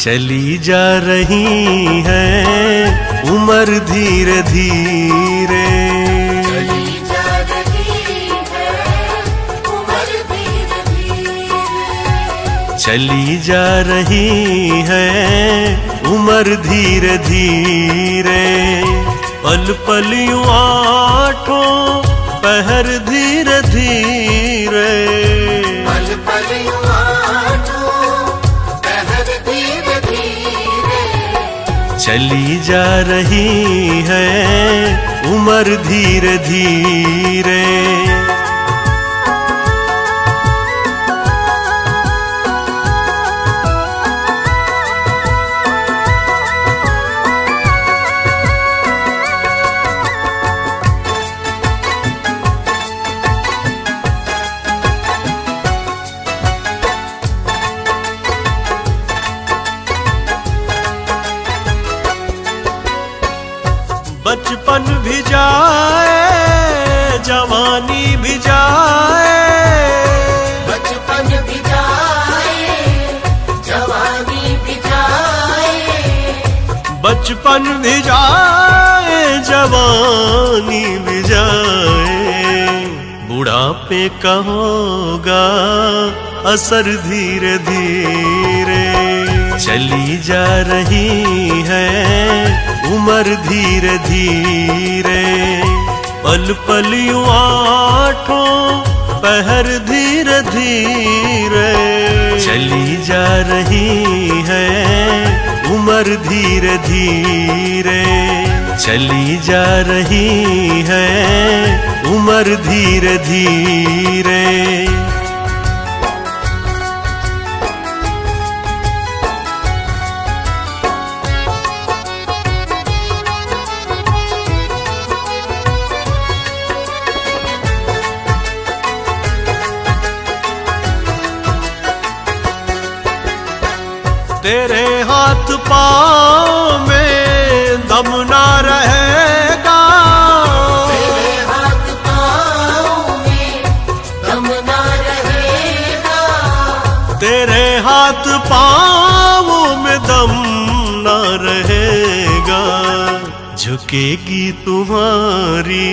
चली जा रही है उम्र धीरे धीरे, चली जा रही है उम्र धीरे धीरे, चली जा रही है उम्र धीरे धीरे। पल पल यूं आठों पहर धीरे धीरे, पल पल यूं आठों पहर धीरे धीरे, चली जा रही है उम्र धीरे धीरे। बचपन भी जाए जवानी भी जाए, बचपन भी जाए जवानी भी जाए, बचपन भी जाए जवानी भी जाए। बुढ़ापे का होगा असर धीरे धीरे, चली जा रही है उम्र धीरे धीरे। पल पल यूं आठों पहर धीरे धीरे, चली जा रही है उम्र धीरे धीरे, चली जा रही है उम्र धीरे धीरे। तेरे हाथ पाँव में दम ना रहेगा, तेरे हाथ पाँव में दम ना रहेगा, तेरे हाथ पाँव में दम ना रहेगा। झुकेगी तुम्हारी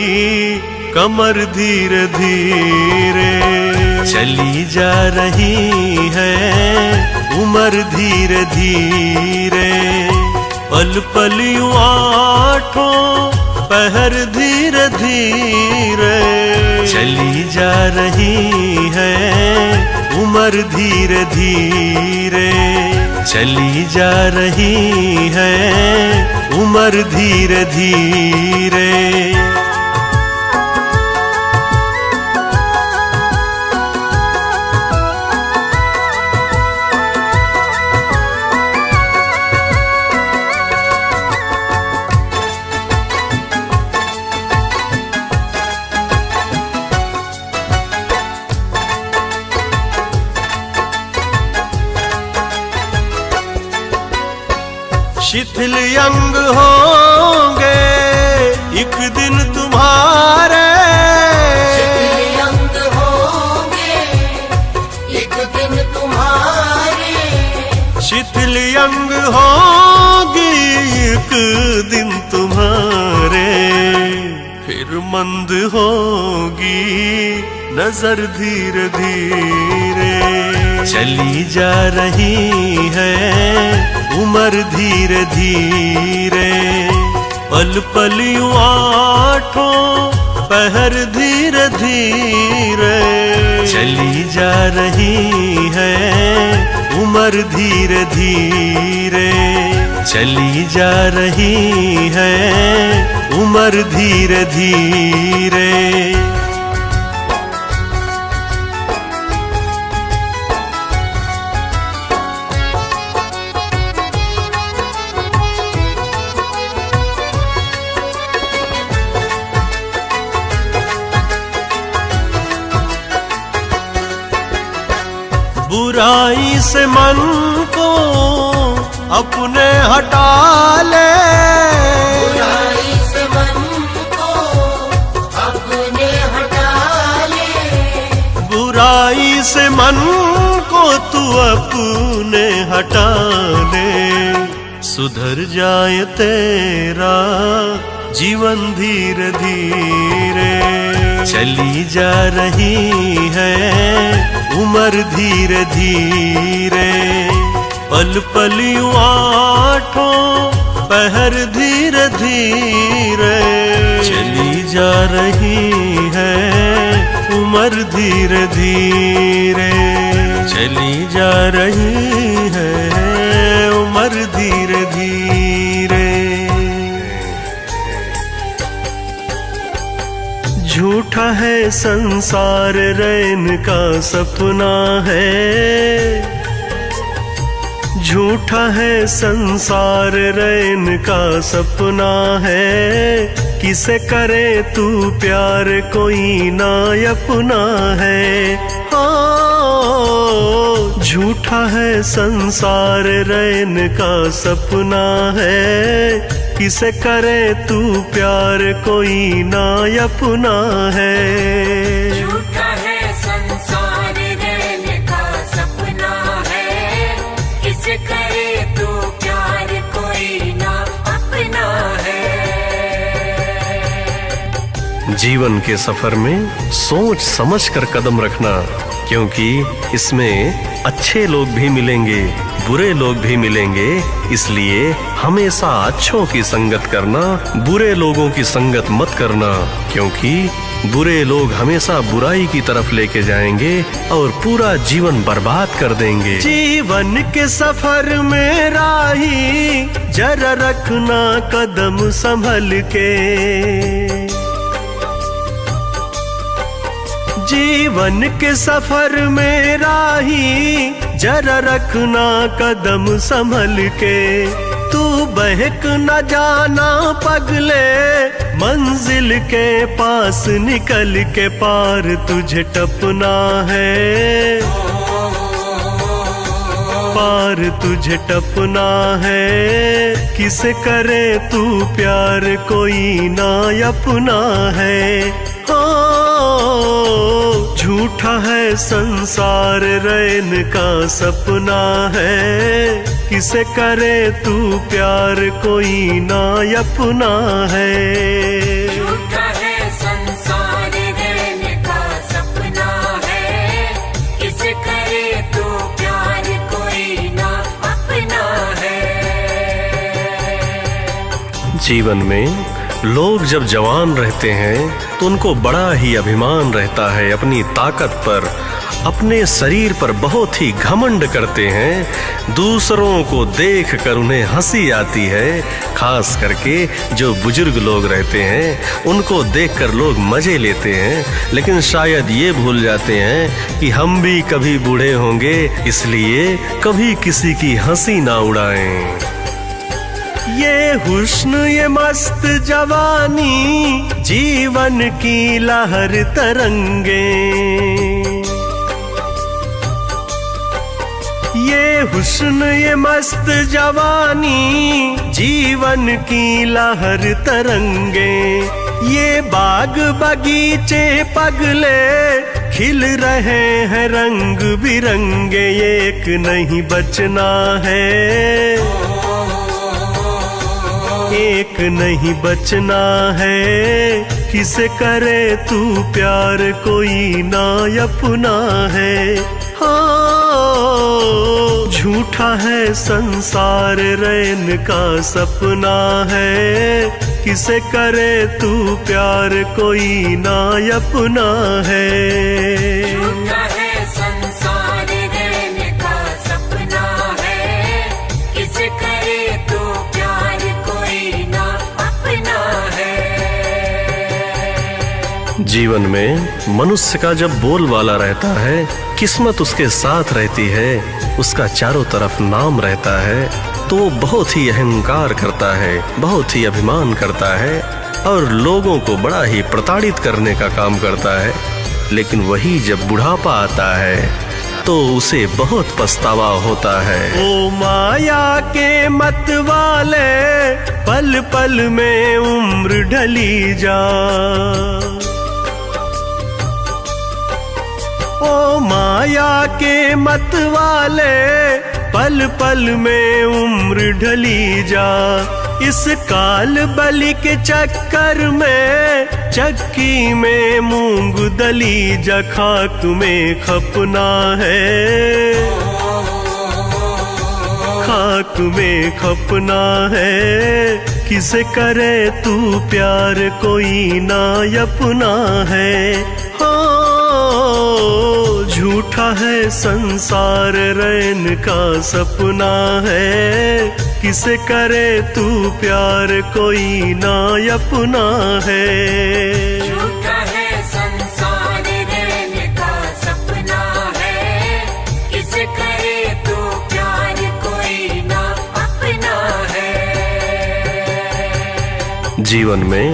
कमर धीरे धीरे, चली जा रही है उम्र धीरे धीरे। पल पल यूं आठों पहर धीरे धीरे, चली जा रही है उम्र धीरे धीरे, चली जा रही है उम्र धीरे धीरे। शिथिल अंग होंगे एक दिन तुम्हारे, शिथिल अंग होंगे एक दिन तुम्हारे, शिथिल अंग होंगे एक दिन तुम्हारे। फिर मंद होगी नजर धीरे धीरे, चली जा रही है उम्र धीरे धीरे। पल पल यूं आठों पहर धीरे धीरे, चली जा रही है उम्र धीरे धीरे, चली जा रही है उम्र धीरे धीरे। बुराई से मन को अपने हटा ले, बुराई से मन को अपने हटा ले, बुराई से मन को को तू अपने हटा ले, सुधर जाए तेरा जीवन धीरे धीरे। चली जा रही है उम्र धीरे धीरे, पल पल यूं आठों पहर धीरे धीरे। चली जा रही है उम्र धीरे धीरे, चली जा रही है उम्र धीरे धीरे। झूठा है संसार रैन का सपना है, झूठा है संसार रैन का सपना है। किसे करे तू प्यार कोई ना अपना है। हाँ, झूठा है संसार रैन का सपना है। किसे करे तू प्यार कोई ना अपना है। झूठा है संसार रैन का सपना है, किसे करे तू प्यार कोई ना अपना है। जीवन के सफर में सोच समझ कर कदम रखना, क्योंकि इसमें अच्छे लोग भी मिलेंगे, बुरे लोग भी मिलेंगे। इसलिए हमेशा अच्छों की संगत करना, बुरे लोगों की संगत मत करना, क्योंकि बुरे लोग हमेशा बुराई की तरफ लेके जाएंगे और पूरा जीवन बर्बाद कर देंगे। जीवन के सफर में राही जरा रखना कदम संभल के, जीवन के सफर में राही जरा रखना कदम संभल के। तू बहक न जाना पगले, मंजिल के पास निकल के पार तुझे टपना है, पार तुझे टपना है। किसे करे तू प्यार कोई ना अपना है। झूठा है संसार रैन का सपना है। किसे करे तू प्यार कोई ना अपना है। झूठा है संसार रैन का सपना है, किसे करे तू प्यार कोई ना अपना है। जीवन में लोग जब जवान रहते हैं तो उनको बड़ा ही अभिमान रहता है अपनी ताकत पर, अपने शरीर पर बहुत ही घमंड करते हैं। दूसरों को देख कर उन्हें हंसी आती है, खास करके जो बुजुर्ग लोग रहते हैं उनको देखकर लोग मजे लेते हैं, लेकिन शायद ये भूल जाते हैं कि हम भी कभी बूढ़े होंगे, इसलिए कभी किसी की हंसी ना उड़ाएं। ये हुस्न ये मस्त जवानी जीवन की लहर तरंगे, ये हुस्न ये मस्त जवानी जीवन की लहर तरंगे। ये बाग बगीचे पगले खिल रहे हैं रंग बिरंगे, एक नहीं बचना है, एक नहीं बचना है। किसे करे तू प्यार कोई ना अपना है। हाँ, झूठा है संसार रैन का सपना है। किसे करे तू प्यार कोई ना अपना है। झूठा है संसार रैन का सपना है, किसे करे तू प्यार कोई ना अपना है। जीवन में मनुष्य का जब बोलबाला रहता है, किस्मत उसके साथ रहती है, उसका चारों तरफ नाम रहता है, तो वो बहुत ही अहंकार करता है, बहुत ही अभिमान करता है और लोगों को बड़ा ही प्रताड़ित करने का काम करता है। लेकिन वही जब बुढ़ापा आता है तो उसे बहुत पछतावा होता है। ओ माया के मत वाले, पल पल में उम्र ढली जा। ओ माया माया के मत वाले पल पल में उम्र ढली जा, इस काल बलि के चक्कर में चक्की में मूंग दली जा, खाक में खपना है, खाक में खपना है, किसे करे तू प्यार कोई ना अपना है। हो झूठा है संसार रैन का सपना है, किसे करे तू प्यार कोई ना अपना है। झूठा है संसार रहने का सपना है, किसे करे तू प्यार कोई ना अपना है। जीवन में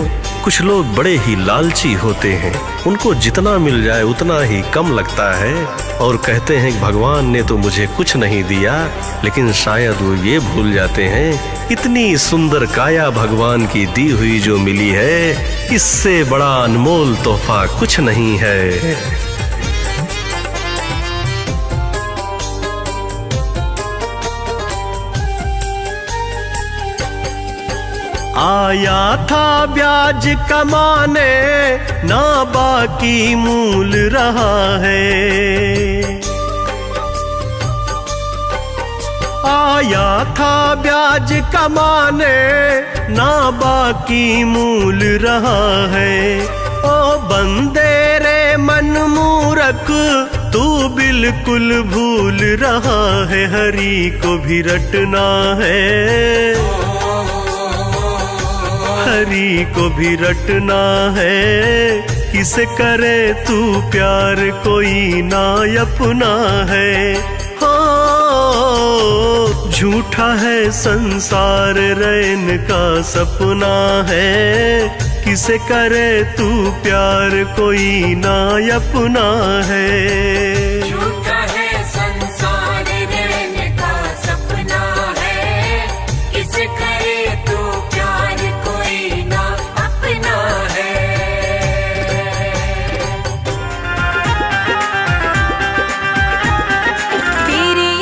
कुछ लोग बड़े ही लालची होते हैं, उनको जितना मिल जाए उतना ही कम लगता है और कहते हैं कि भगवान ने तो मुझे कुछ नहीं दिया, लेकिन शायद वो ये भूल जाते हैं इतनी सुंदर काया भगवान की दी हुई जो मिली है, इससे बड़ा अनमोल तोहफा कुछ नहीं है। आया था ब्याज कमाने ना बाकी मूल रहा है, आया था ब्याज कमाने ना बाकी मूल रहा है। ओ बंदे रे मन मूरख तू बिल्कुल भूल रहा है, हरि को भी रटना है, हरि को भी रटना है, किसे करे तू प्यार कोई ना अपना है। हो झूठा है संसार रैन का सपना है, किसे करे तू प्यार कोई ना अपना है। झूठा है संसार रहने का सपना है, किसे करे तू प्यार कोई ना अपना है। तेरी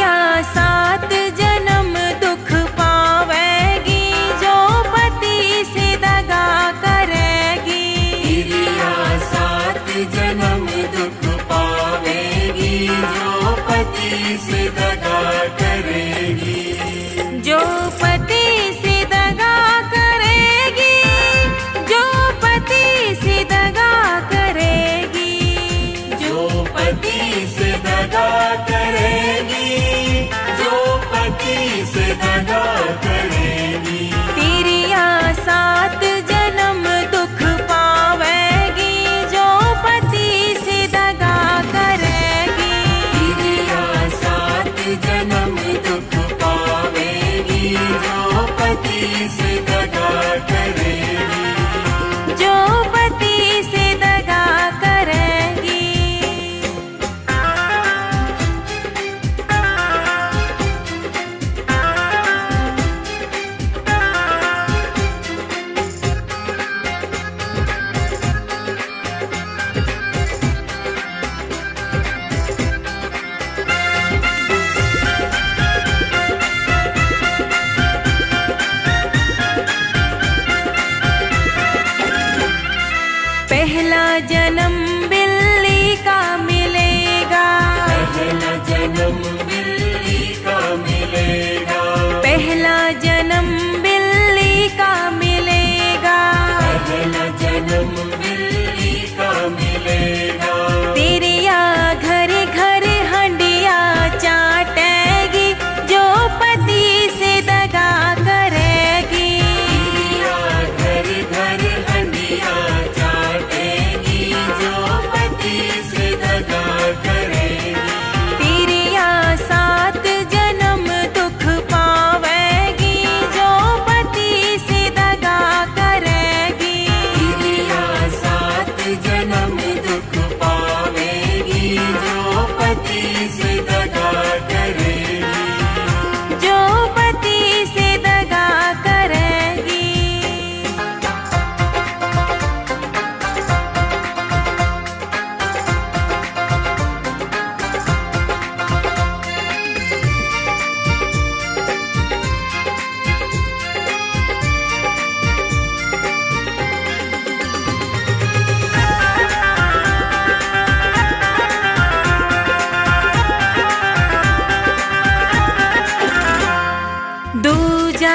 सात जन्म दुख पावेगी जो पति से दगा करेगी, तेरी सात जन्म दुख पावेगी जो पति से दगा करेगी, जो पति से दगा करेगी, जो पति से दगा करेगी, जो पति से दगा करेगी, जो पति से दगा करेगी। तेरी सात जन्म दुख पावेगी जो पति से दगा करेगी, तेरी सात जन्म दुख पावेगी जो पति से दगा करेगी, जो पति से दगा करेगी।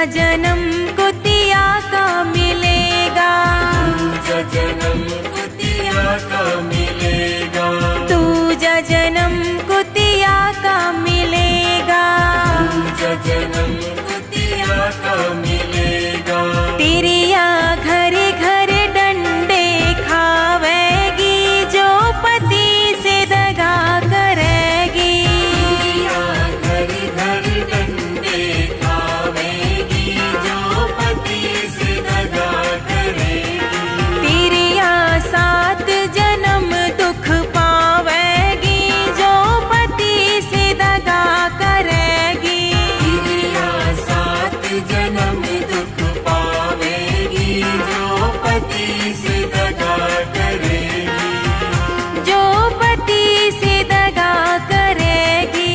जन्म कुतिया का मिलेगा, जन्म कुतिया का मिलेगा, दूजा जन्म कुतिया का मिलेगा, जन्म कुतिया का मिलेगा। तिरिया घर घर डंडे खावेगी, जो पति से दगा करेगी। घर घर डंडे खावेगी, जो पति से दगा करेगी। तिरिया 7 जन्म दुख पावेगी, जो पति से दगा करेगी। तिरिया 7 जन्म दुख पावेगी, जो पति से दगा करेगी। जो पति से दगा करेगी।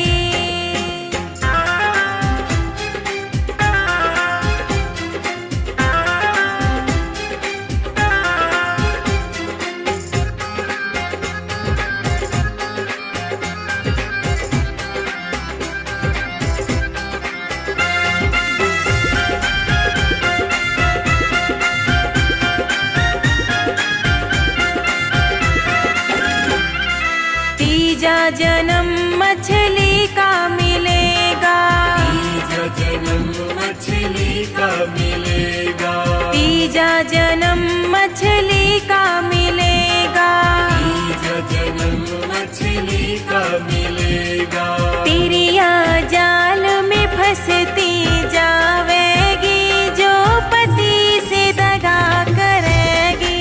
तीजा जन्म मछली का मिलेगा, जन्म मछली का मिलेगा, तीजा जन्म मछली का मिलेगा। जन्म मछली का मिलेगा। तिरिया जाल में फंसती जावेगी, जो पति से दगा करेगी।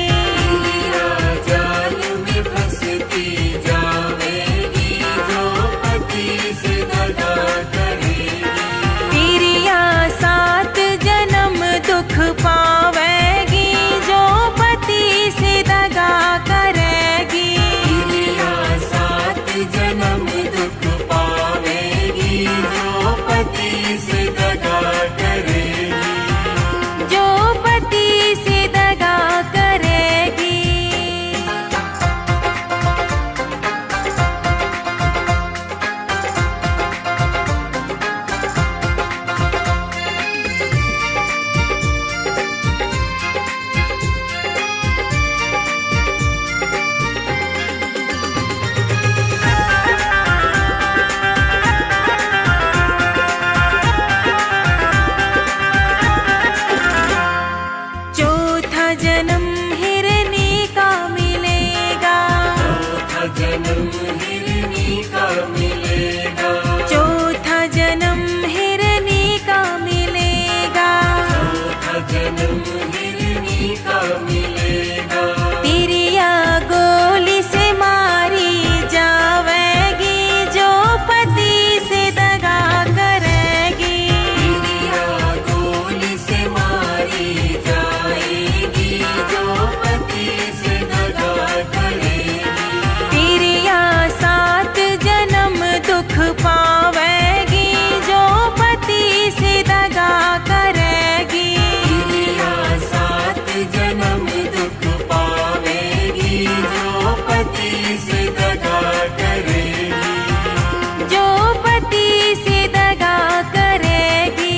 जाल में फंसती जावेगी, जो पति से दगा करेगी। तिरिया 7 जन्म दुख पावेगी, जो पति से दगा करेगी। तिरिया 7 जन्म दुख पावेगी, जो पति से दगा करेगी। जो पति से दगा करेगी। चौथा जन्म हिरनी का मिलेगा, जन्म हिरनी का मिलेगा, चौथा जन्म हिरनी का मिलेगा। जन्म हिरनी का मिलेगा। तिरिया गोली से मारी जावेगी, जो पति से दगा करेगी। तिरिया गोली से मारी जाएगी, जो पति से दगा करेगी। तिरिया 7 जन्म दुख पावेगी, जो पति से दगा करेगी। तिरिया 7 जन्म दुख पावेगी, जो पति से दगा करेगी। जो पति से दगा करेगी।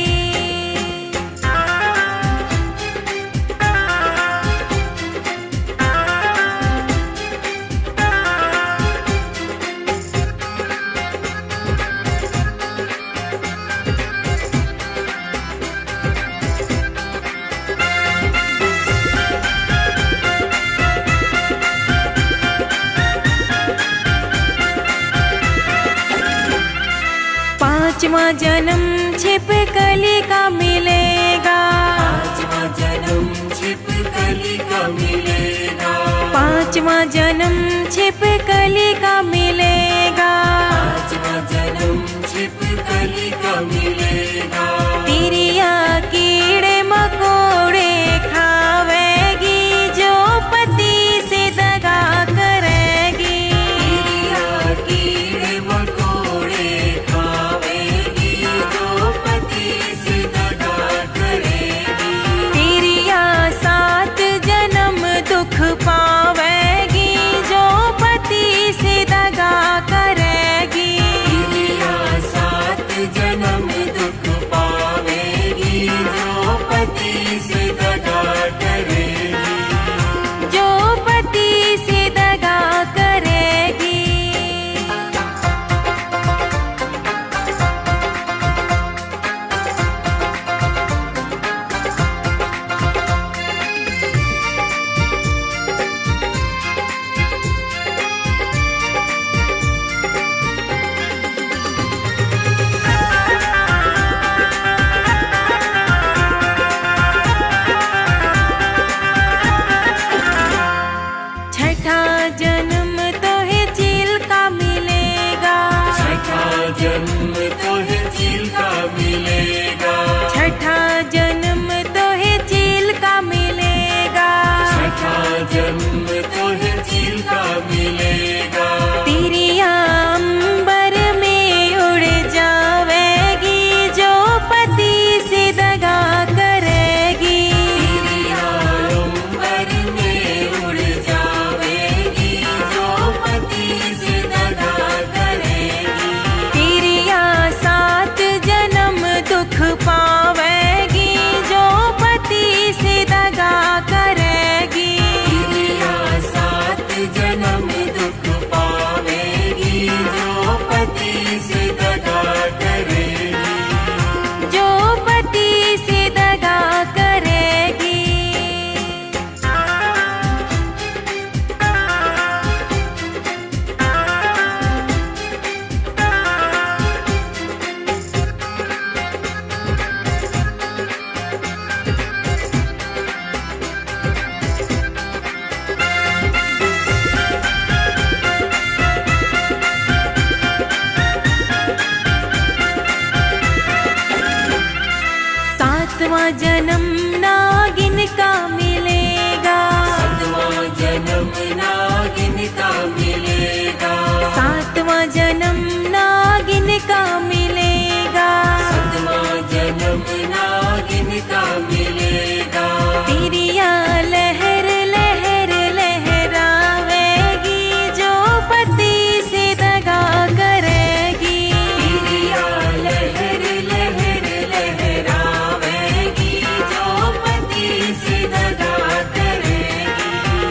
पांचवा जन्म छिपकली का मिलेगा, जन्म छिपकली का मिलेगा। पांचवा जन्म छिपकली का मिलेगा। जन्म छिपकली का मिलेगा। तिरिया कीड़े मकोड़े खावेगी, जो पति से दगा करेगी। तिरिया कीड़े मकोड़े खावेगी, जो पति से दगा करेगी। तिरिया 7 जन्म दुख पावेगी, जो पति से दगा करेगी। तिरिया 7 जन्म दुख पावेगी, जो जन्म नागिन का मिलेगा, 7वां जन्म नागिन का मिलेगा, 7वां जन्म नागिन का मिलेगा, 7वां जन्म नागिन का मिलेगा। तिरिया लहर लहर लहरावेगी, जो पति से दगा करेगी। तिरिया लहर लहर लहरावेगी, जो पति से दगा करेगी।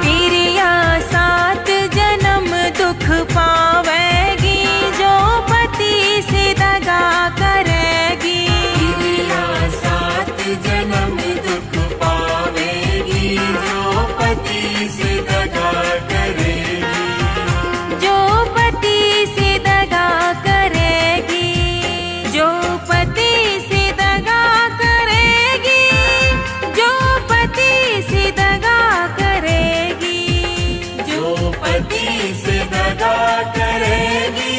तिरिया 7 जन्म दुख पावेगी, जो पति से दगा करेगी। तिरिया 7 जन्म दुख पावेगी, जो पति से दगा करेगी। जो पति से दगा करेगी, जो पति से दगा करेगी, जो पति से दगा करेगी, जो पति से दगा करेगी,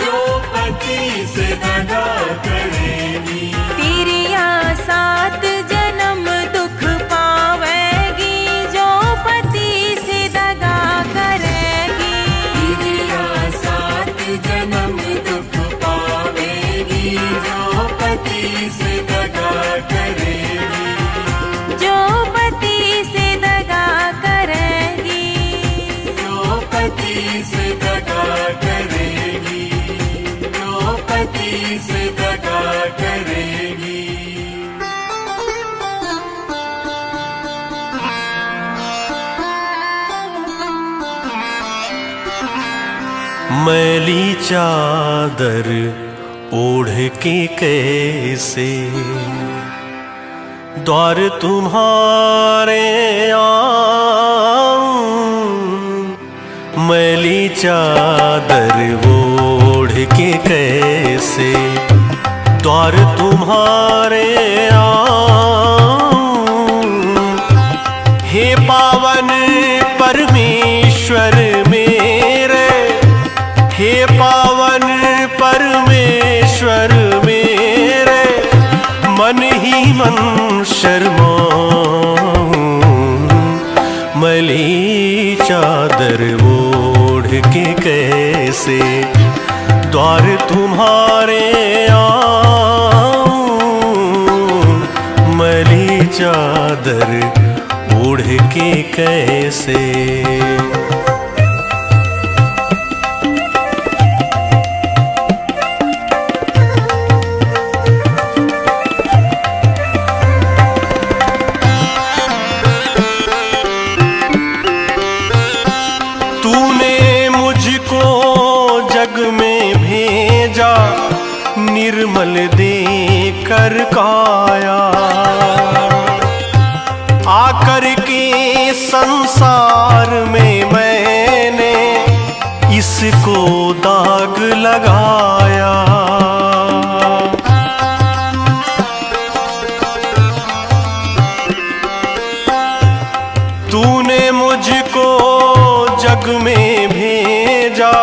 जो पति से दगा करेगी। तिरिया 7 जन्म दुख पावेगी, जो पति से दगा करेगी। तिरिया 7 जन्म दुख पावेगी, जो पति से दगा करेगी। जो पति से दगा करेगी, जो पति से दगा करेगी, जो पति से दगा करेगी। मैली चादर ओढ़ के कैसे द्वार तुम्हारे आऊं। मैली चादर ओढ़ के कैसे द्वार तुम्हारे आऊं। हे पावन परमेश्वर मेरे, हे पावन परमेश्वर मेरे, मन ही मन शर्माऊं। मैली चादर ओढ़ के कैसे द्वार तुम्हारे आऊं। मैली चादर ओढ़ के कैसे। निर्मल दे कर काया, आकर के संसार में मैंने इसको दाग लगाया। तूने मुझको जग में भेजा,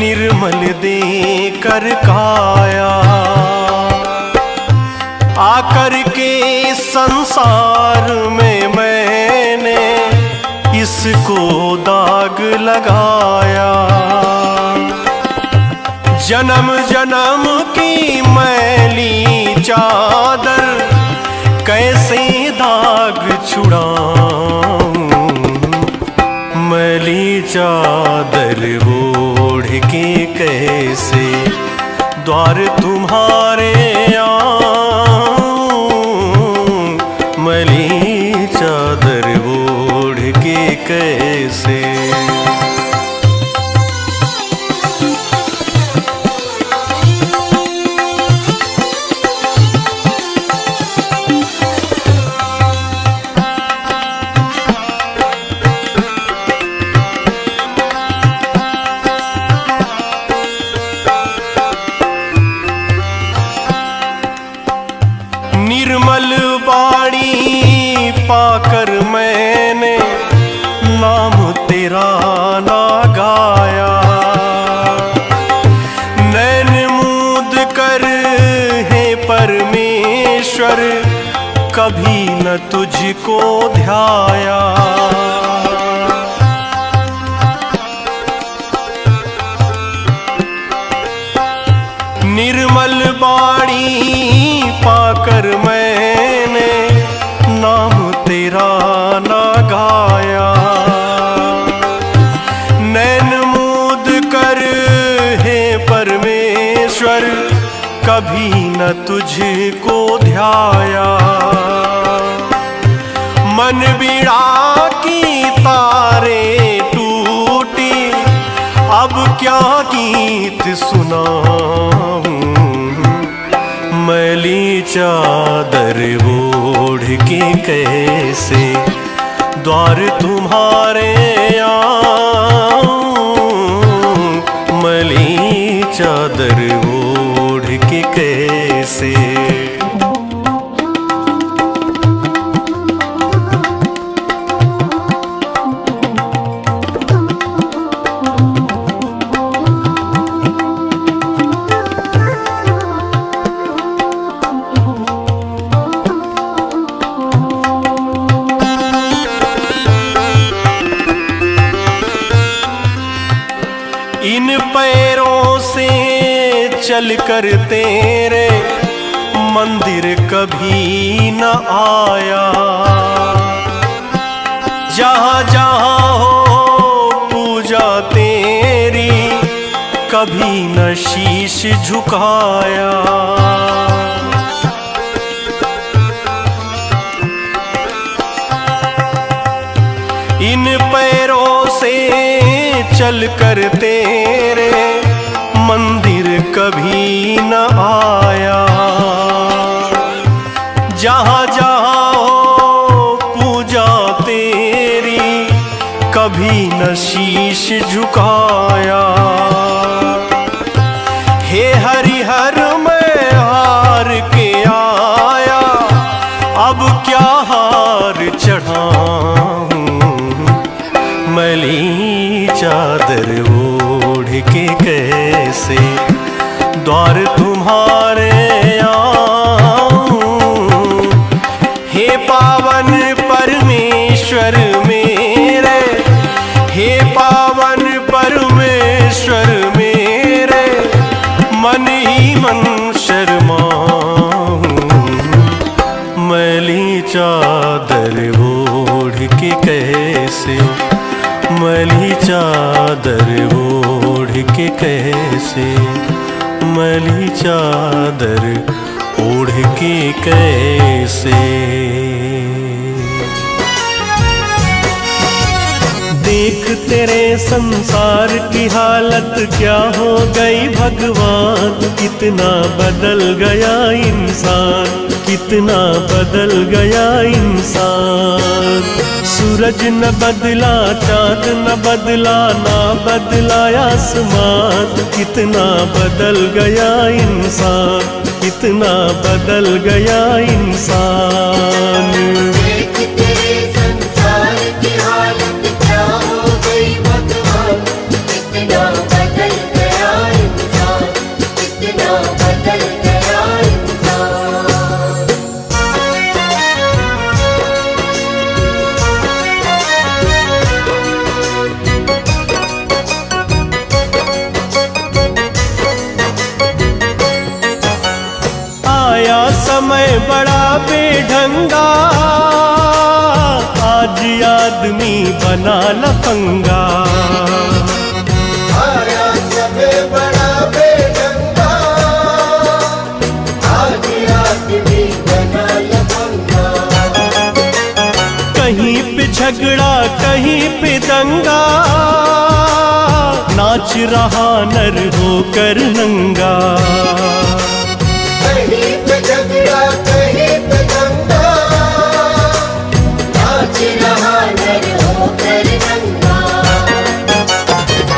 निर्मल दे कर काया, आकर के संसार में मैंने इसको दाग लगाया। जन्म जन्म की मैली चादर कैसे दाग छुड़ाऊं। मैली चादर ओढ़ के कैसे द्वार तुम्हारे आऊं। मैली चादर ओढ़ के कैसे। तुझको ध्याया। निर्मल बाणी पाकर मैंने नाम तेरा ना गाया। नैन मूद कर हे परमेश्वर कभी न तुझको ध्याया। मन बीड़ा की तारे टूटी अब क्या गीत सुनाऊं। मैली चादर ओढ़ के कैसे द्वार तुम्हारे आऊं। मैली चादर ओढ़ के कैसे। इन पैरों से चल कर तेरे मंदिर कभी न आया। जहाँ जहाँ हो पूजा तेरी कभी न शीश झुकाया। इन पैरों से चल कर तेरे मंदिर कभी न आया। जहाँ जहाँ हो पूजा तेरी कभी न शीश झुकाया। हे हरिहर मैं हार के आया अब क्या हार चढ़ाऊं। मैली चादर ओढ़ के कैसे द्वार तुम्हारे आऊं। हे पावन परमेश्वर मेरे, हे पावन परमेश्वर मेरे, मन ही मन शर्माऊं। मैली चादर ओढ़ के कैसे, मैली चादर ओढ़ के कैसे, मैली चादर ओढ़ के कैसे। देख तेरे संसार की हालत क्या हो गई भगवान। कितना बदल गया इंसान, कितना बदल गया इंसान। सूरज न बदला, चाँद न बदला, ना बदला आसमान। कितना बदल गया इंसान, कितना बदल गया इंसान। देख तेरे संसार की हालत क्या हो गई भगवान। कितना बदल गया इंसान, कितना बदल गया इंसान। आया समय बड़ा बेढंगा, आज आदमी बना लफंगा। आया समय बड़ा बेढंगा, आज आदमी बना लफंगा। कहीं पे झगड़ा कहीं पे दंगा, नाच रहा नर होकर नंगा। कहीं पे झगड़ा कहीं पे दंगा, नाच रहा नर होकर नंगा।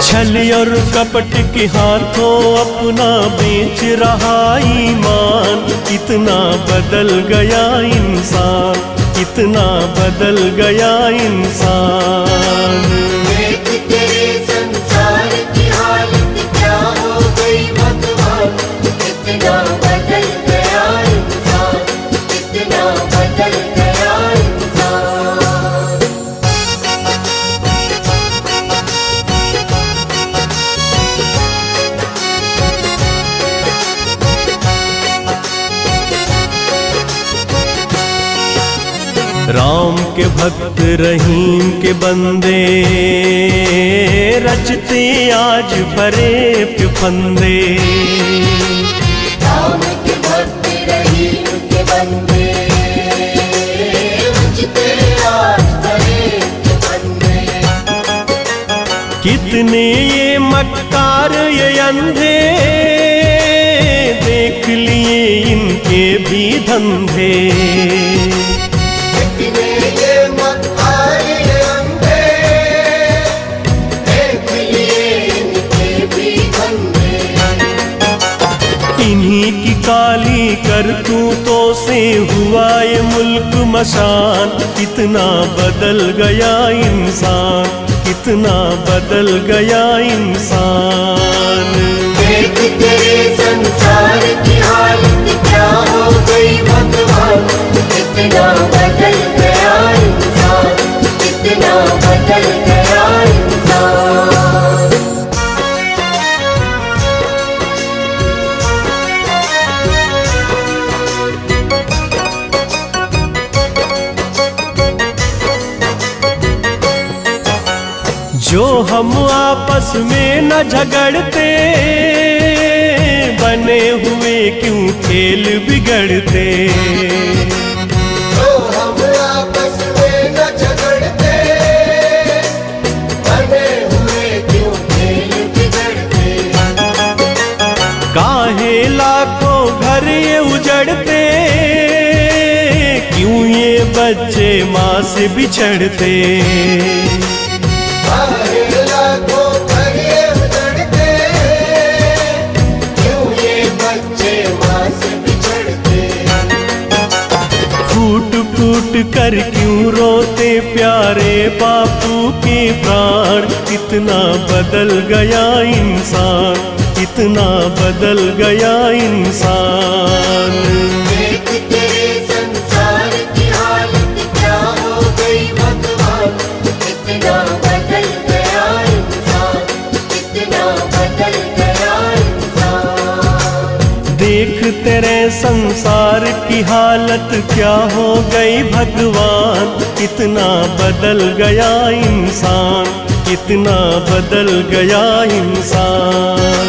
छल और कपट के हाथों अपना बेच रहा ईमान। कितना बदल गया इंसान, कितना बदल गया इंसान। देख तेरे संसार की हालत क्या हो गई भगवान। कितना बदल गया इंसान, कितना बदल गया राम के भक्त रहीम के बंदे रचते आज भरे पे फंदे। राम के भक्त रहीम के बंदे रचते आज भरे पे फंदे। कितने ये मक्कार ये अंधे देख लिए इनके भी धंधे। कितने ये मक्कार ये अंधे देख लिए इनके भी धंधे। इन्हीं की काली करतूतों से हुआ ये मुल्क मशान। कितना बदल गया इंसान, कितना बदल गया इंसान। देख तेरे संसार की हालत क्या हो गई भगवान। कितना बदल गया इंसान, कितना बदल गया इंसान। जो हम आपस में न झगड़ते बने हुए क्यों खेल बिगड़ते। तो हम आपस में न झगड़ते बने हुए क्यों खेल बिगड़ते। काहे लाखों घर ये उजड़ते क्यों ये बच्चे माँ से बिछड़ते। लाखों घर ये उजड़ते क्यों ये बच्चे माँ से बिछड़ते। फूट फूट कर क्यों रोते प्यारे बापू के प्राण। कितना बदल गया इंसान, कितना बदल गया इंसान। देख तेरे संसार की हालत क्या हो गई भगवान। कितना बदल गया इंसान, कितना बदल गया इंसान। देख तेरे संसार की हालत क्या हो गई भगवान। कितना बदल गया इंसान, कितना बदल गया इंसान।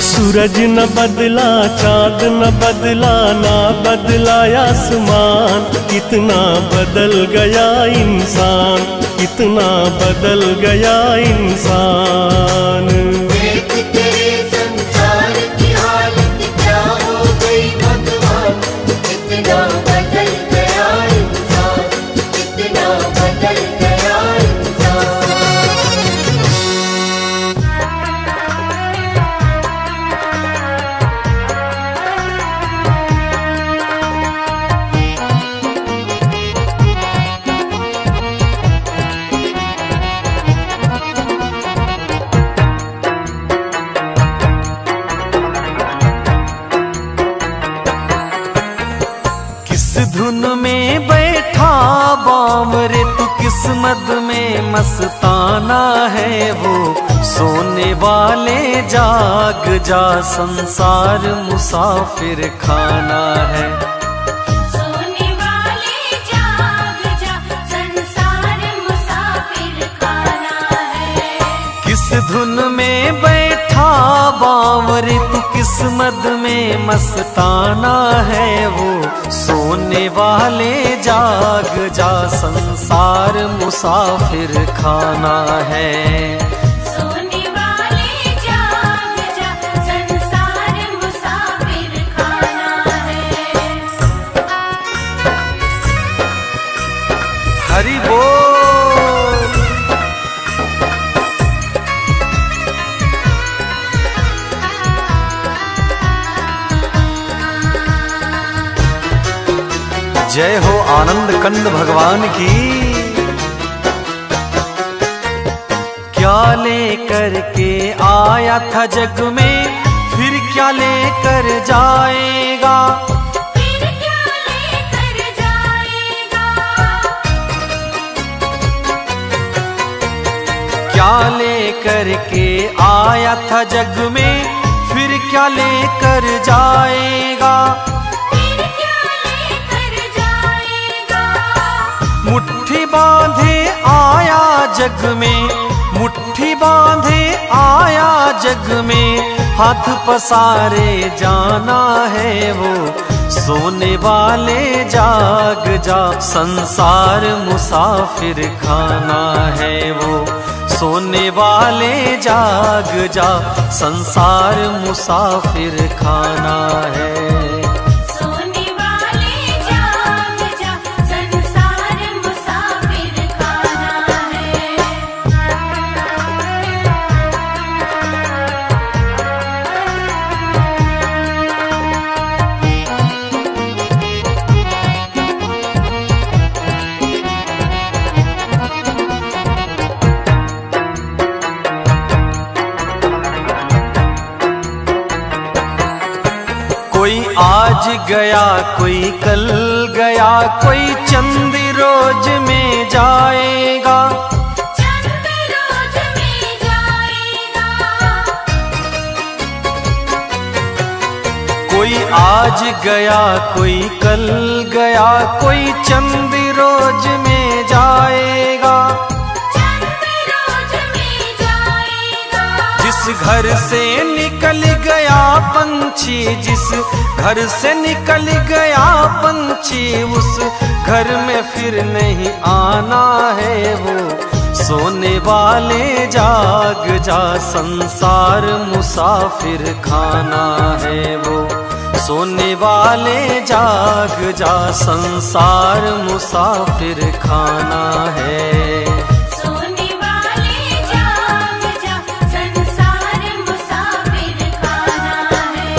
सूरज न बदला, चाँद न बदला, ना बदला आसमान। कितना बदल गया इंसान, कितना बदल गया इंसान। देख तेरे संसार की हालत क्या हो गई भगवान। कितना बदल गया इंसान, कितना बदल गया इंसान। धुन में बैठा बावरे तू किस्मत में मस्ताना है वो। सोने वाले जाग जा, संसार मुसाफिर खाना है। सोने वाले जाग जा, संसार मुसाफिर खाना है। किस धुन में बैठा बावरे तू किस्मत में मस्ताना है वो। सोने वाले जाग जा, संसार मुसाफिर खाना है। सोने वाले जाग जा, संसार मुसाफिर खाना है। हरि बोल। जय हो आनंद कंद भगवान की। क्या लेकर के आया था जग में, फिर क्या लेकर जाएगा। फिर क्या लेकर जाएगा। क्या लेकर के आया था जग में, फिर क्या लेकर जाएगा। जग में, मुट्ठी बांधे आया जग में, हाथ पसारे जाना है वो, सोने वाले जाग जा, संसार मुसाफिर खाना है वो, सोने वाले जाग जा, संसार मुसाफिर खाना है। सोने वाले जाग जा, संसार मुसाफिर खाना है। कोई आज गया कोई कल गया, कोई चंद रोज में जाएगा, चंद रोज में जाएगा। कोई आज गया कोई कल गया, कोई चंद रोज में जाएगा। चंद रोज में जाएगा। जिस घर से निकल गया पंछी, जिस घर से निकल गया पंछी, उस घर में फिर नहीं आना है वो, सोने वाले जाग जा, संसार मुसाफिर खाना है वो, सोने वाले जाग जा, संसार मुसाफिर खाना है। सोने वाले जाग जा, संसार मुसाफिर खाना है।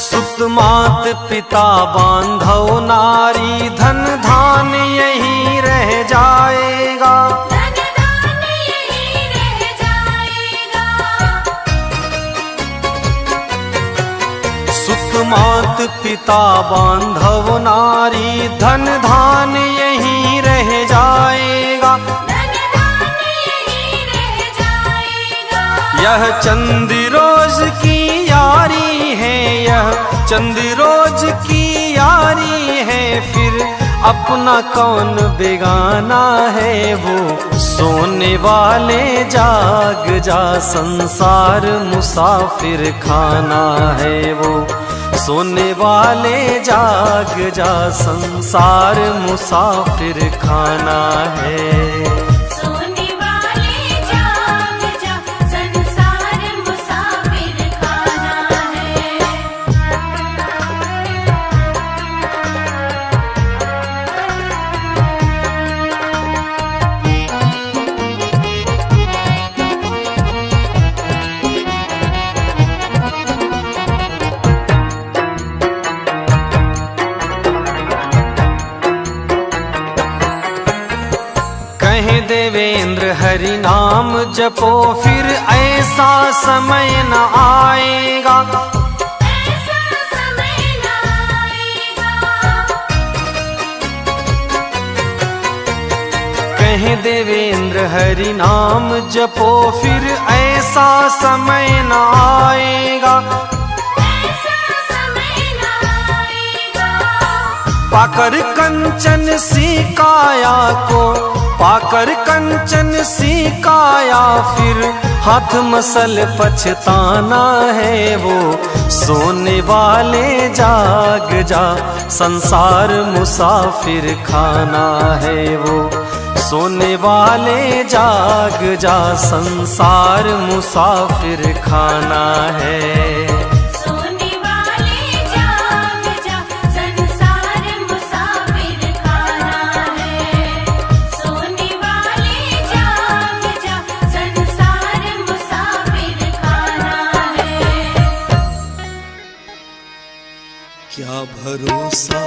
सुत मात पिता बांधव नारी, धन धान यही रह जाएगा, धन धान यही रह जाएगा। सुत मात पिता बांधव नारी, धन धान यही रह जाएगा। धन धान यही रह जाएगा। यह चंद रोज की यारी है, यह चंद रोज की यारी है, फिर अपना कौन बेगाना है वो, सोने वाले जाग जा, संसार मुसाफिर खाना है वो, सोने वाले जाग जा, संसार मुसाफिर खाना है। सोने वाले जाग जा, संसार मुसाफिर खाना है। कहे देवेंद्र हरि नाम जपो, फिर ऐसा समय न आएगा, ऐसा समय न आएगा। कहे देवेंद्र हरि नाम जपो, फिर ऐसा समय न आएगा। ऐसा समय न आएगा। पाकर कंचन सी काया को, पाकर कंचन सी काया, फिर हाथ मसल पछताना है वो, सोने वाले जाग जा, संसार मुसाफिर खाना है वो, सोने वाले जाग जा, संसार मुसाफिर खाना है। सोने वाले जाग जा, संसार मुसाफिर खाना है। सोने वाले जाग जा, संसार मुसाफिर खाना है। क्या भरोसा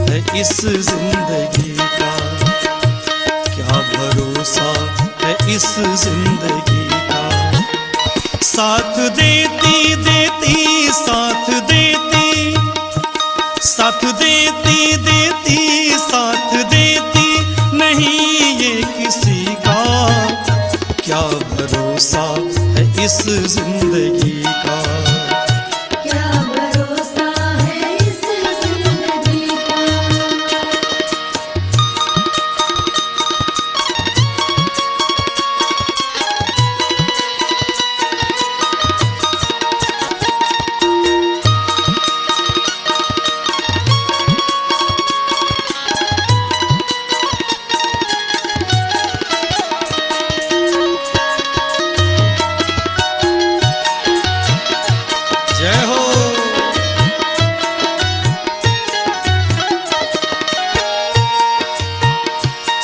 है इस जिंदगी का, क्या भरोसा है इस जिंदगी का, साथ देती देती साथ देती, साथ इस जिंदगी का। क्या भरोसा है इस जिंदगी का। जय हो।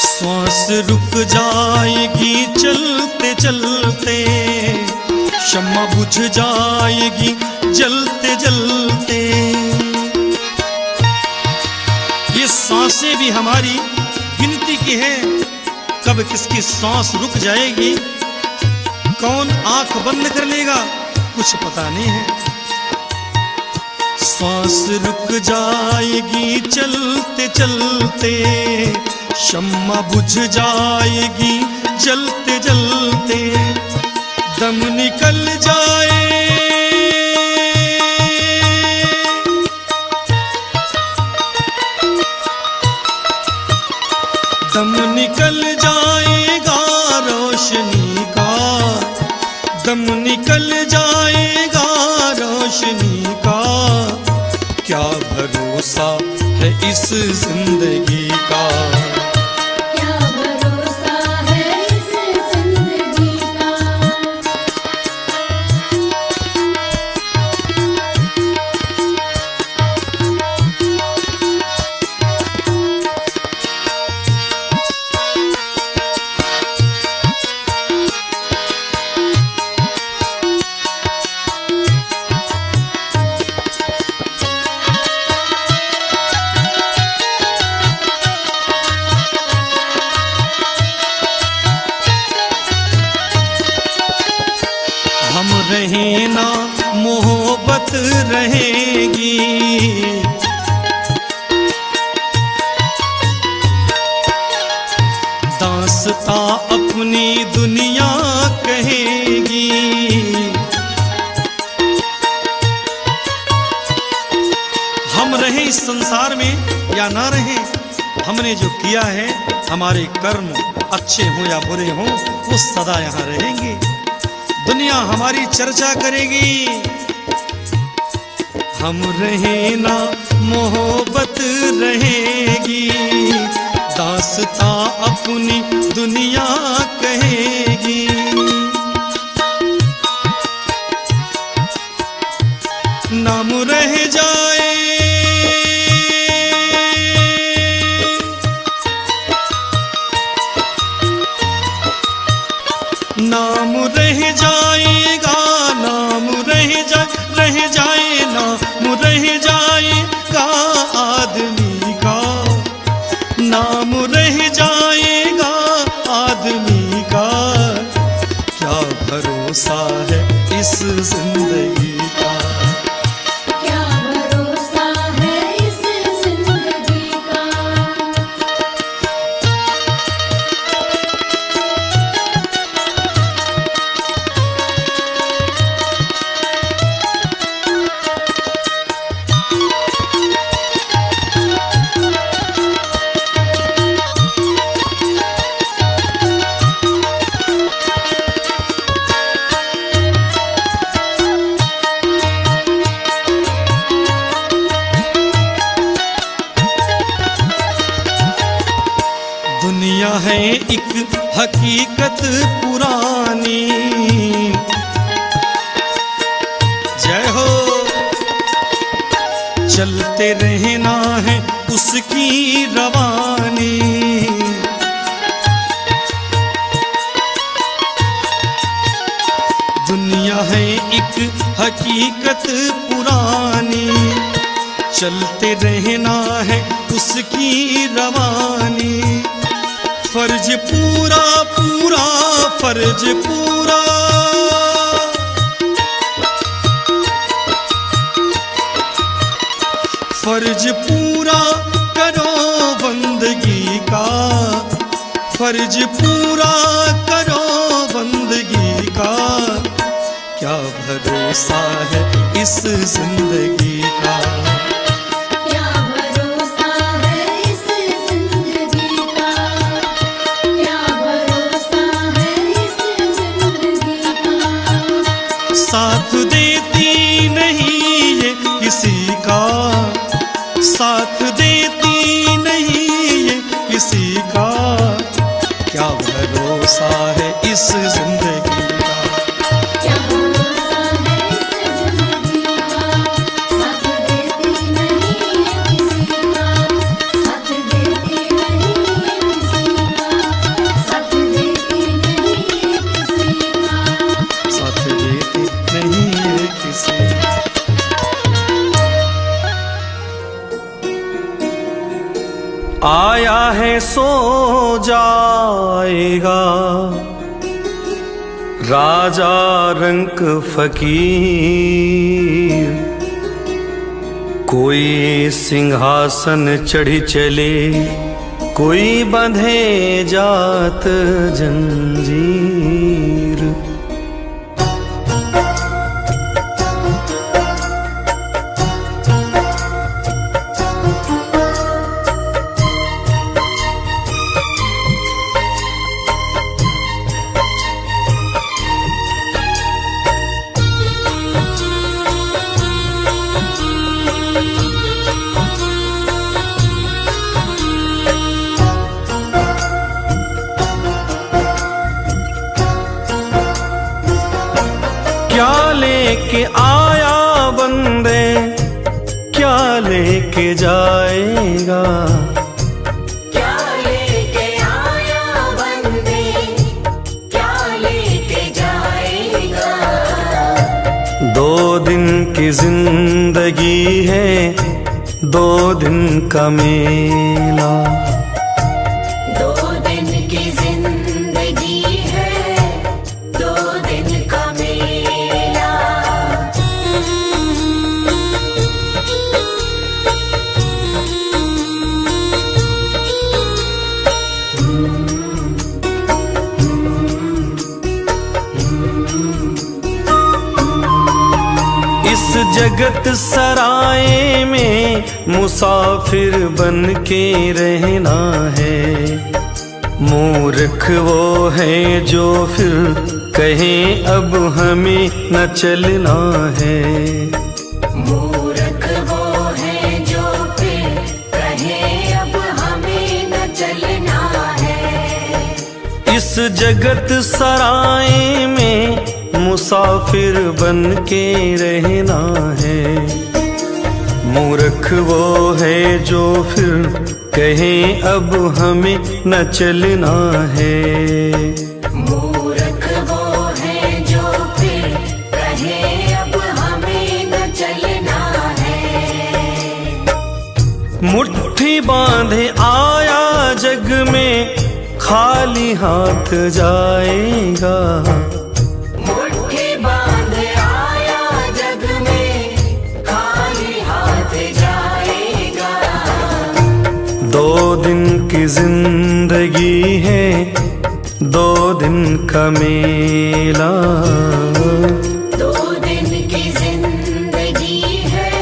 श्वास रुक जाएगी चलते चलते, शम्मा बुझ जाएगी जलते जलते। ये सांसें भी हमारी गिनती की है, कब किसकी सांस रुक जाएगी, कौन आंख बंद कर लेगा, कुछ पता नहीं है। सांस रुक जाएगी चलते चलते, शम्मा बुझ जाएगी जलते जलते। दम निकल जाए, दम निकल जाएगा रोशनी का, दम निकल जाएगा रोशनी का। क्या भरोसा है इस जिंदगी का। क्या भरोसा है इस जिंदगी का। हम रहें ना मोहब्बत रहेगी, दास्तां अपनी दुनिया कहेगी। हम रहें इस संसार में या ना रहें, हमने जो किया है, हमारे कर्म अच्छे हों या बुरे हों, वो सदा यहाँ रहेंगे। दुनिया हमारी चर्चा करेगी। हम रहें ना मोहब्बत रहेगी, दास्तां अपनी दुनिया कहेगी। नाम रह जाए, नाम रह जाएगा, नाम रह जाए, नाम रह जाएगा आदमी का, नाम रह जाएगा आदमी का। क्या भरोसा है इस जिंदगी का। क्या भरोसा है इस जिंदगी का। दुनिया है एक हकीकत पुरानी। जय हो। चलते रहना है उसकी रवानी। दुनिया है एक हकीकत पुरानी, चलते रहना है उसकी रवानी। फर्ज पूरा पूरा, फर्ज पूरा, फर्ज पूरा करो बंदगी का, फर्ज पूरा करो बंदगी का। जिंदगी का। क्या भरोसा है इस जिंदगी का, क्या भरोसा है इस जिंदगी का। साथ देती नहीं ये किसी का, साथ देती नहीं ये किसी का। क्या भरोसा है इस जिंदगी का। क्या भरोसा है इस जिंदगी का, साथ देती नहीं है किसी का, साथ देती नहीं है किसी का, साथ देती नहीं है किसी का। साथ देती नहीं है किसी का। आया है सो जाएगा राजा रंक फकीर। कोई सिंहासन चढ़ी चले, कोई बंधे जात जंजीर। क्या लेके आया बंदे, क्या लेके जाएगा। क्या लेके आया बंदे, क्या लेके जाएगा। दो दिन की जिंदगी है, दो दिन का मेला। दो दिन की जिंदगी है, दो दिन का मेला। इस जगत सराय में मुसाफिर बन के रहना है। मूर्ख वो है जो फिर कहें अब हमें न चलना है। मूर्ख वो है जो फिर कहे अब हमें न चलना है। इस जगत सराय में मुसाफिर बन के रहना है। मूर्ख वो है जो फिर कहे अब हमें न चलना है। मूर्ख वो है जो फिर कहे अब हमें न चलना है। मुट्ठी बांधे आया जग में, खाली हाथ जाएगा। मुट्ठी बांध आया जग में, खाली हाथ जाएगा। दो दिन की जिंदगी है, दो दिन का मेला। दो दिन की जिंदगी है,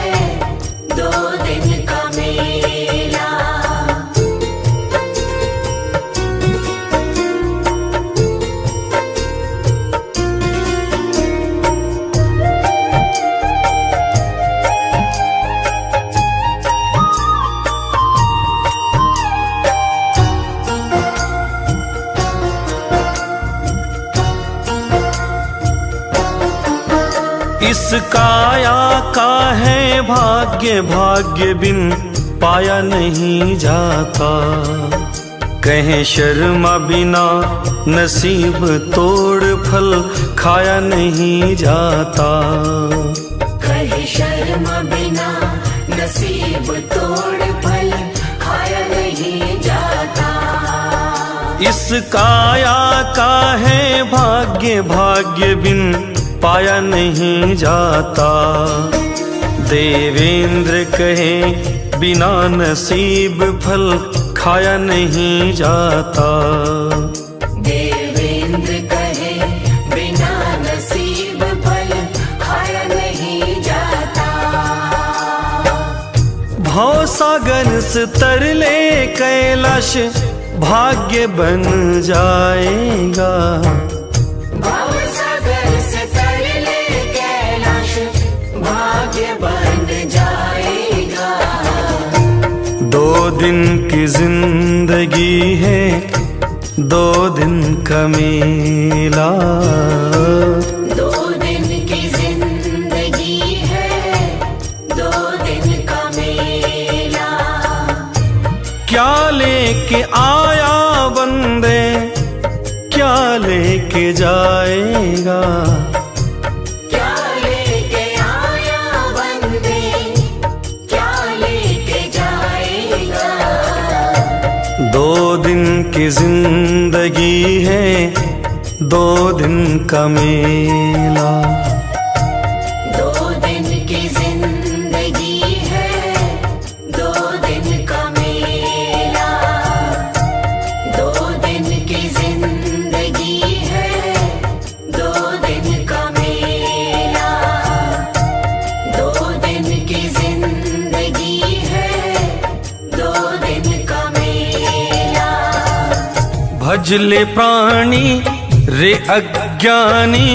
दो दिन का मेला। इस काया का है भाग्य, भाग्य बिन पाया नहीं जाता। कहें शर्मा बिना नसीब तोड़ फल खाया नहीं जाता। कहे शर्म बिना नसीब तोड़ फल खाया नहीं जाता। इस काया का है भाग्य, भाग्य बिन पाया नहीं जाता। देवेंद्र कहे बिना नसीब फल खाया नहीं जाता। देवेंद्र कहे बिना नसीब फल खाया नहीं जाता। बरस तरले कैलाश भाग्य बन जाएगा। भवसागर से तरले कैलाश भाग्य बन जाएगा। 2 दिन की जिंदगी है, 2 दिन का मेला। 2 दिन की जिंदगी है, 2 दिन का मेला। क्या लेके आया बंदे, क्या लेके जाएगा। क्या लेके आया बंदे, क्या लेके जाएगा। 2 दिन की जिंदगी है, 2 दिन का मेला। 2 दिन की जिंदगी है, 2 दिन का मेला। 2 दिन की जिंदगी है, 2 दिन का मेला। 2 दिन की जिंदगी है, 2 दिन का मेला। भजले प्राणी रे अज्ञानी,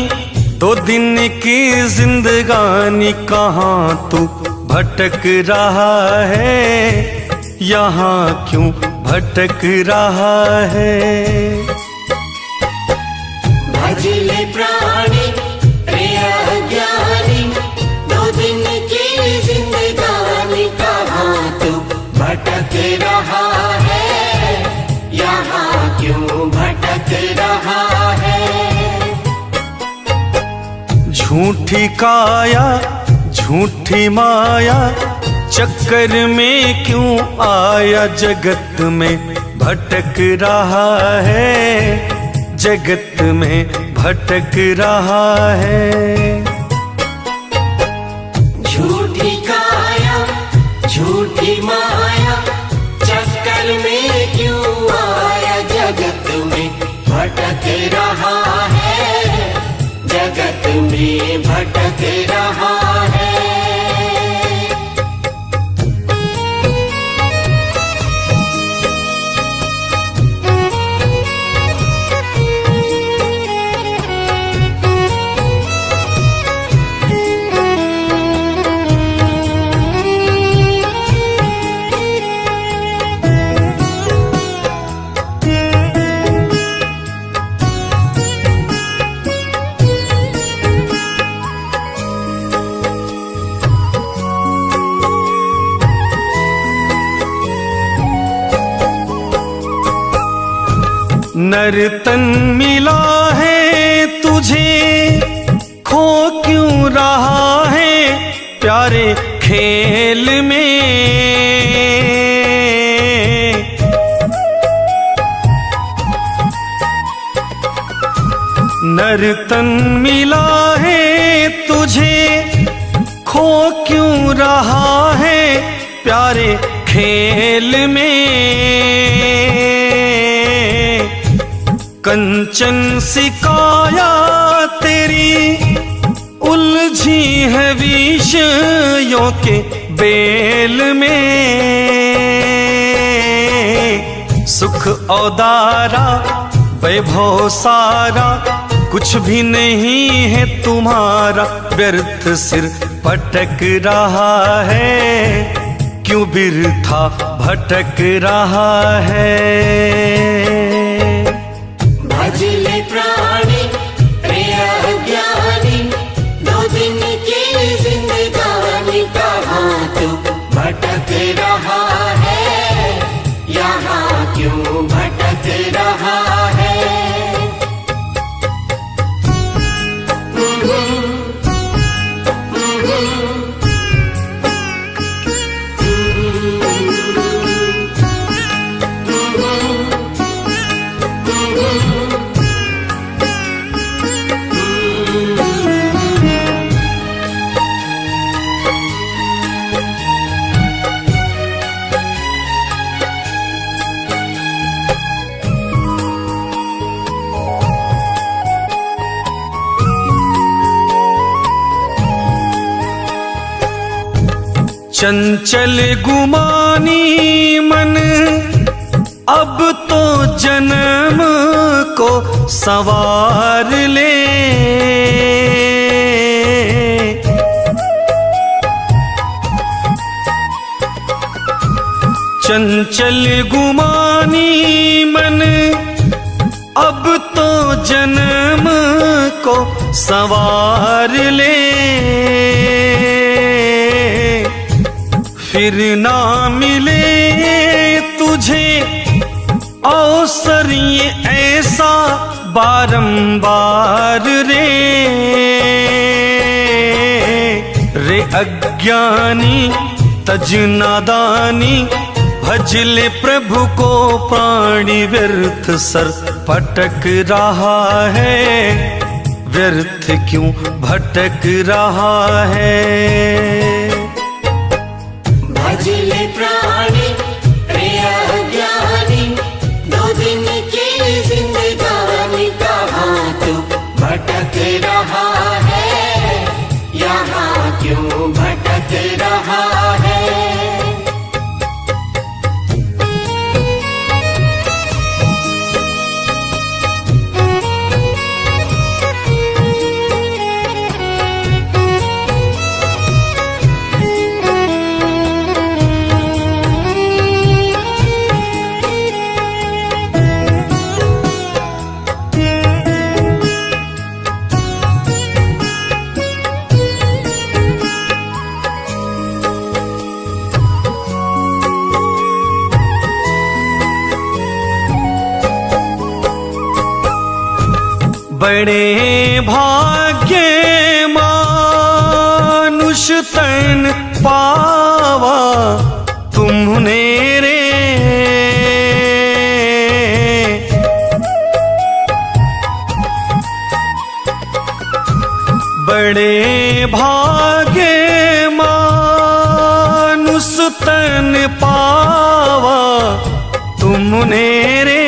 2 दिन की जिंदगानी। कहाँ तू भटक रहा है, यहाँ क्यों भटक रहा है। भजले प्राणी प्रिय ज्ञानी, 2 दिन की जिंदगानी। कहाँ तू भटक रहा है, यहाँ क्यों भटक रहा है। झूठी काया झूठी माया, चक्कर में क्यों आया। जगत में भटक रहा है, जगत में भटक रहा है। झूठी काया झूठी माया, चक्कर में क्यों आया। जगत में भटक रहा है, जगत में भटक रहा है। नर्तन मिला है तुझे, खो क्यों रहा है प्यारे खेल में। नर्तन मिला है तुझे, खो क्यों रहा है प्यारे खेल में। कंचन सिकाया तेरी उलझी है विषयों के बेल में। सुख औदारा वैभव सारा, कुछ भी नहीं है तुम्हारा। व्यर्थ सिर पटक रहा है, क्यों बिरथा भटक रहा है। भजले प्राणी प्रिय ज्ञानी, 2 दिन की जिंदगानी। कहाँ तू भटक रहा है, यहाँ क्यों भटक रहा है। चंचल गुमानी मन अब तो जन्म को संवार ले। चंचल गुमानी मन अब तो जन्म को संवार ले। फिर ना मिले तुझे अवसर ये ऐसा बारंबार रे अज्ञानी तज नादानी भज ले प्रभु को प्राणी व्यर्थ सर पटक रहा है। व्यर्थ क्यों भटक रहा है। भजले प्राणी प्रिय ज्ञानी दो दिन की जिंदगानी कहाँ तू भटक रहा है। यहाँ क्यों भटक रहा है। बड़े भाग्य मानुष तन पावा तुमने रे। बड़े भाग्य मानुष तन पावा तुमने रे।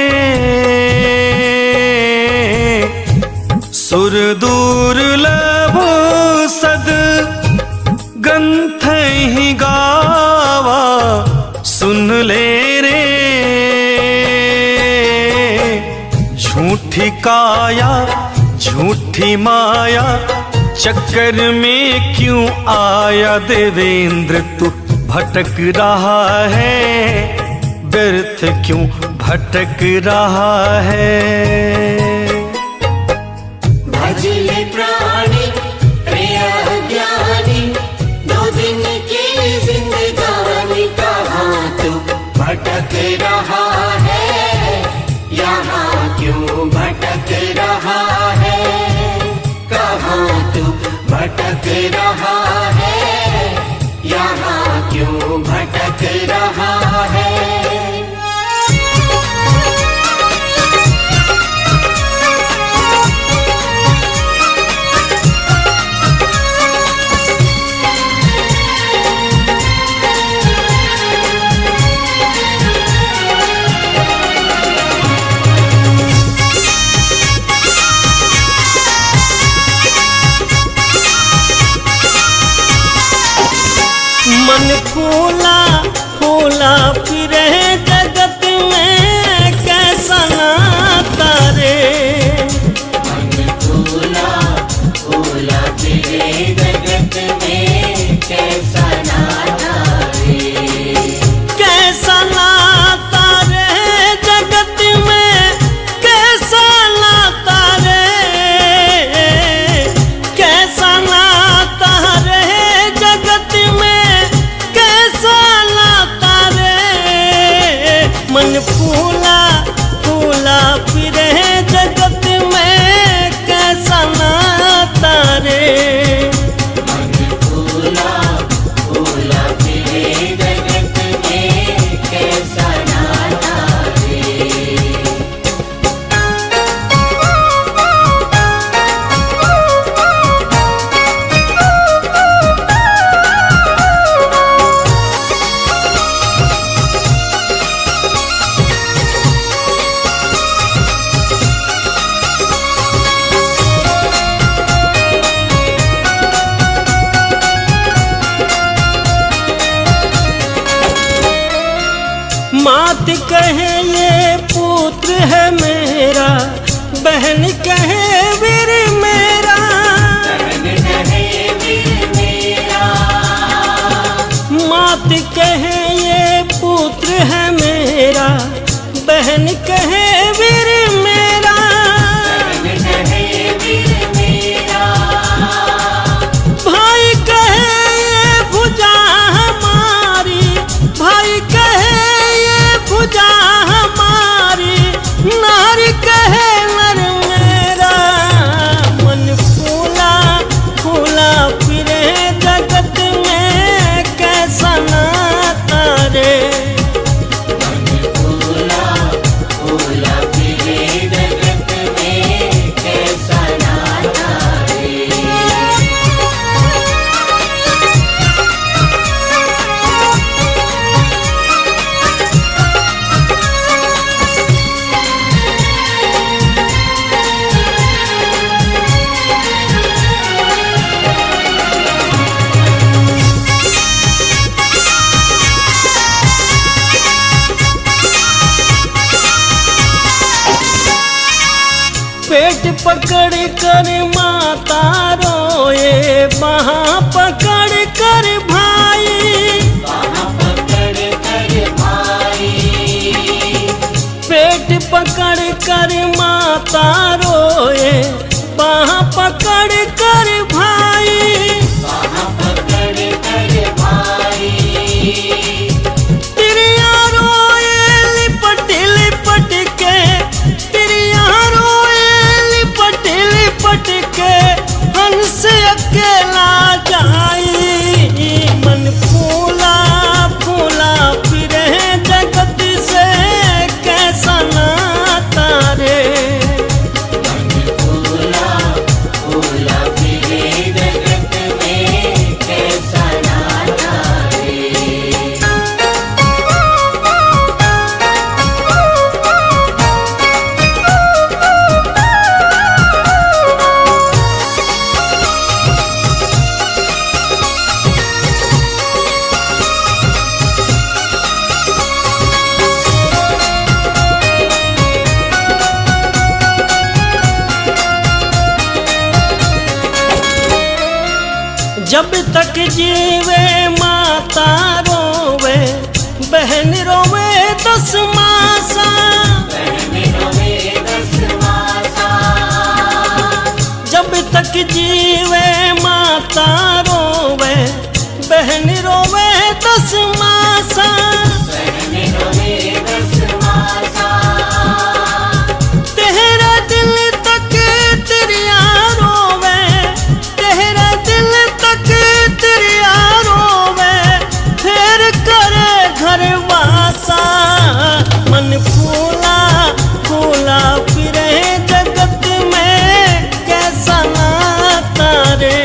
सुर दुर्लभ सद गंथ ही गावा सुन ले रे। झूठी काया झूठी माया चक्कर में क्यों आया देवेंद्र तू भटक रहा है। व्यर्थ क्यों भटक रहा है। भजले प्राणी प्रिय ज्ञानी दो दिन की जिंदगानी कहाँ तू भटक रहा है। यहाँ क्यों भटक रहा है। कहाँ तू भटक रहा है। यहाँ क्यों भटक रहा है। है मेरा, बहन कहे वीर मेरा। मात कहे ये पुत्र है मेरा, बहन कहे वीर मेरा। भाई कहे ये भुजा हमारी, भाई कहे ये भुजा हमारी, नारी कहे नर मेरा। मन फूला फूला फिरे जगत में, कैसा नाता रे। पेट पकड़ कर माता रोए, बाहाँ पकड़ कर भाई। पेट पकड़ कर माता रोए, बाहाँ पकड़ कर भाई। तिरिया रोए लिपट लिपट के, तिरिया रोए लिपट लिपट के, हंस अकेला जाई। मन फूला फूला फिरे जगत से, कैसा नाता रे। जब तक जीवे माता रोवे, बहन रोवे 10 मासा। जब तक जीवे माता रोवे, बहन रोवे 10 मासा। तेरा दिल तक तिरिया रोवे, तेरा दिल तक तिरिया रोवे, फिर करे घर वासा। मन फूला फूला फिरे जगत में, कैसा नाता रे।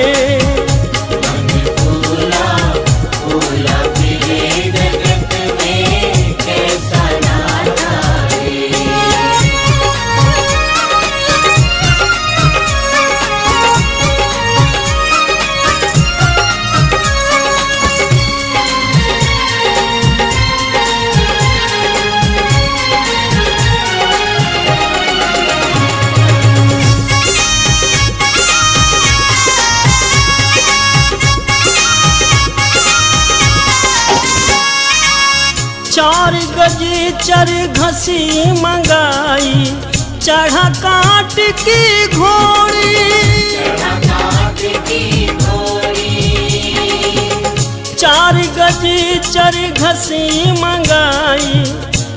चार गजी चर घसी मंगाई, चढ़ा काट की घोड़ी। चार गजी चर घसी मंगाई,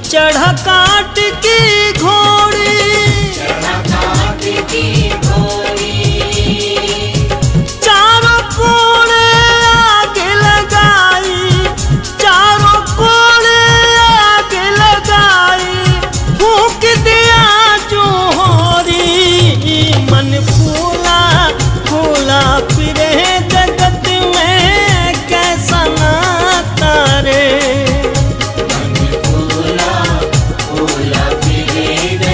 चढ़ा काट की घोड़ी। चारों कोने आग लगाई, चारों कोने आग लगाई, फूंक दिया जोहरी। मन फूला फूला फिरे जगत में, कैसा नाता रे। फूला फूला फिरे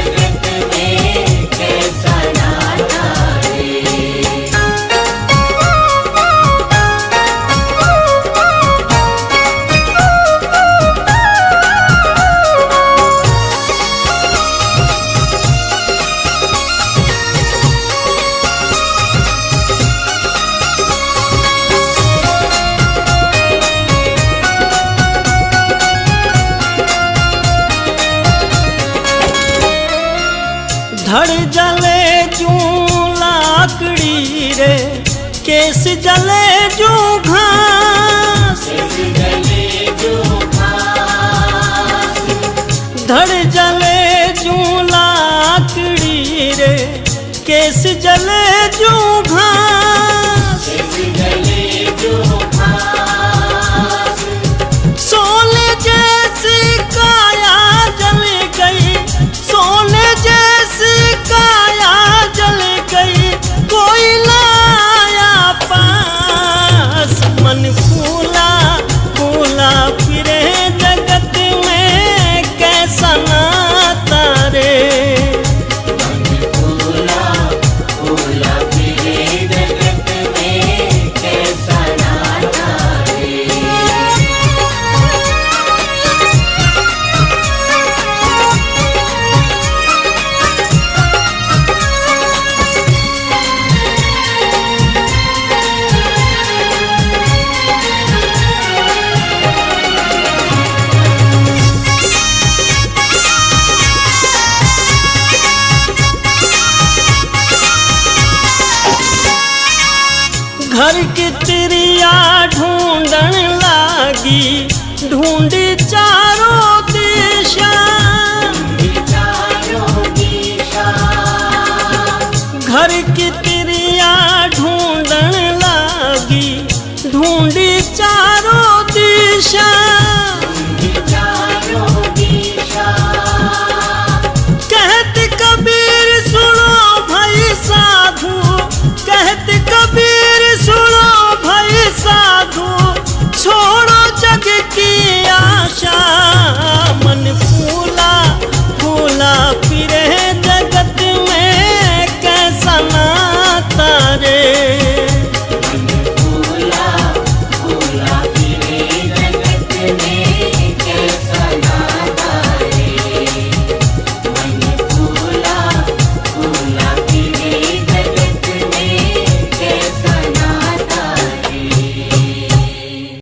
धड़ जले जू लाकड़ी रे, केस जले जू घास। धड़ जले जू लाकड़ी रे, केस जले जू घास। सोने जैसी काया जल गई, सोने जैसी काया जल गई, कोई लाया पास। मन फूला फूला फिरे जगत में, कैसा नाता रे। घर की तिरिया ढूंढन लागी, ढूंढी चारों दिशा। घर की